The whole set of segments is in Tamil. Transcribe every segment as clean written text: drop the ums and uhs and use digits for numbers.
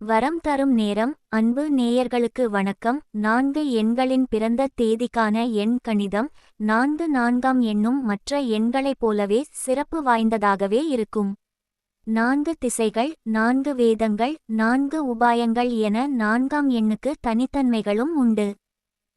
வரம் தரும் நேரம். அன்பு நேயர்களுக்கு வணக்கம். 4 எண்களின் பிறந்த தேதிக்கான எண் கணிதம் 4 எண்ணும் மற்ற எண்களைப் போலவே சிறப்பு வாய்ந்ததாகவே இருக்கும். 4 திசைகள், 4 வேதங்கள், 4 உபாயங்கள் என 4ஆம் எண்ணுக்கு தனித்தன்மைகளும் உண்டு.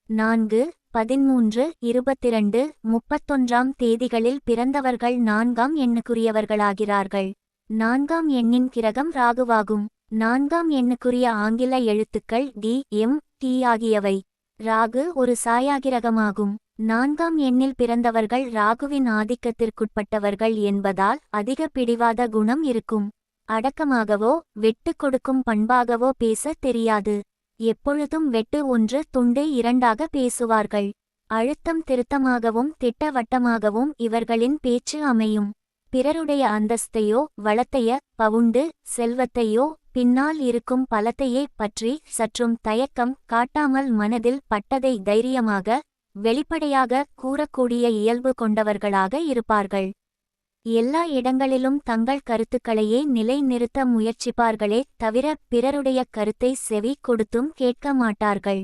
4, 13, 22, 31ஆம் தேதிகளில் பிறந்தவர்கள் 4ஆம் எண்ணுக்குரியவர்களாகிறார்கள். 4ஆம் எண்ணின் கிரகம் ராகுவாகும். 4ஆம் எண்ணுக்குரிய ஆங்கில எழுத்துக்கள் டி, எம், டி ஆகியவை. ராகு ஒரு சாயாகிரகமாகும். 4ஆம் எண்ணில் பிறந்தவர்கள் ராகுவின் ஆதிக்கத்திற்குட்பட்டவர்கள் என்பதால் அதிக பிடிவாத குணம் இருக்கும். அடக்கமாகவோ வெட்டு கொடுக்கும் பண்பாகவோ பேச தெரியாது. எப்பொழுதும் வெட்டு 1 துண்டு 2ஆக பேசுவார்கள். அழுத்தம் திருத்தமாகவும் திட்டவட்டமாகவும் இவர்களின் பேச்சு அமையும். பிறருடைய அந்தஸ்தையோ வளத்தைய பவுண்டு செல்வத்தையோ பின்னால் இருக்கும் பலத்தையே பற்றி சற்றும் தயக்கம் காட்டாமல் மனதில் பட்டதை தைரியமாக வெளிப்படையாக கூறக்கூடிய இயல்பு கொண்டவர்களாக இருப்பார்கள். எல்லா இடங்களிலும் தங்கள் கருத்துக்களையே நிலை நிறுத்த முயற்சிப்பார்களே தவிர பிறருடைய கருத்தை செவி கொடுத்தும் கேட்க மாட்டார்கள்.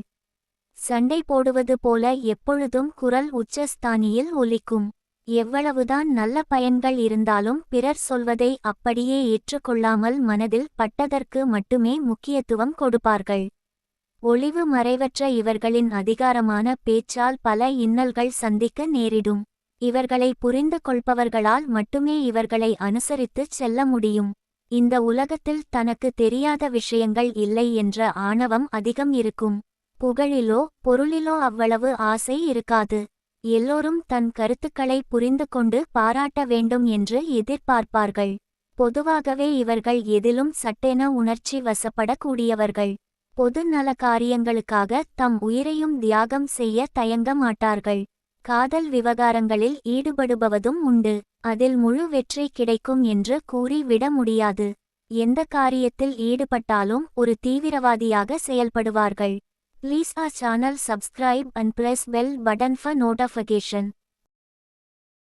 சண்டை போடுவது போல எப்பொழுதும் குரல் உச்சஸ்தானியில் ஒலிக்கும். எவ்வளவுதான் நல்ல பயன்கள் இருந்தாலும் பிறர் சொல்வதை அப்படியே ஏற்றுக்கொள்ளாமல் மனதில் பட்டதற்கு மட்டுமே முக்கியத்துவம் கொடுப்பார்கள். ஒளிவு மறைவற்ற இவர்களின் அதிகாரமான பேச்சால் பல இன்னல்கள் சந்திக்க நேரிடும். இவர்களை புரிந்து கொள்பவர்களால் மட்டுமே இவர்களை அனுசரித்துச் செல்ல முடியும். இந்த உலகத்தில் தனக்கு தெரியாத விஷயங்கள் இல்லை என்ற ஆணவம் அதிகம் இருக்கும். புகழிலோ பொருளிலோ அவ்வளவு ஆசை இருக்காது. எல்லோரும் தன் கருத்துக்களை புரிந்து கொண்டு பாராட்ட வேண்டும் என்று எதிர்பார்ப்பார்கள். பொதுவாகவே இவர்கள் எதிலும் சட்டென உணர்ச்சி வசப்படக்கூடியவர்கள். பொது நல காரியங்களுக்காக தம் உயிரையும் தியாகம் செய்ய தயங்க மாட்டார்கள். காதல் விவகாரங்களில் ஈடுபடுபவதும் உண்டு. அதில் முழு வெற்றி கிடைக்கும் என்று கூறி விட முடியாது. எந்த காரியத்தில் ஈடுபட்டாலும் ஒரு தீவிரவாதியாக செயல்படுவார்கள். Please our channel subscribe and press bell button for notification.